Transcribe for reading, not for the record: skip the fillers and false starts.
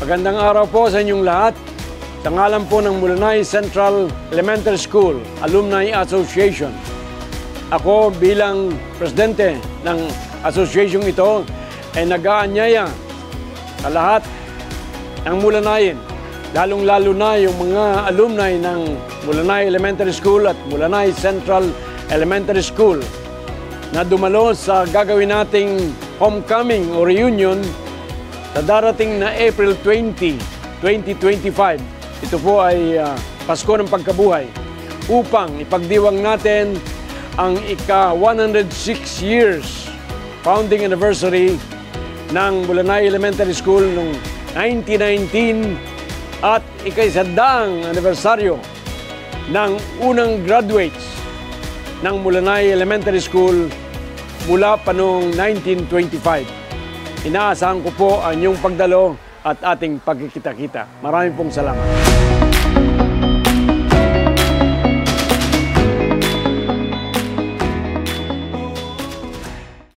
Magandang araw po sa inyong lahat. Sa ngalan po ng Mulanay Central Elementary School Alumni Association. Ako bilang presidente ng association ito ay nag-aanyaya sa lahat ng Mulanayin, lalong-lalo na yung mga alumni ng Mulanay Elementary School at Mulanay Central Elementary School na dumalo sa gagawin nating homecoming o reunion sa darating na April 20, 2025. Ito po ay Pasko ng Pagkabuhay upang ipagdiwang natin ang ika-106 years founding anniversary ng Mulanay Elementary School noong 1919 at ika-100 anibersaryo ng unang graduates ng Mulanay Elementary School mula pa noong 1925. Inaasahan ko po ang inyong pagdalo at ating pagkikita-kita. Maraming pong salamat.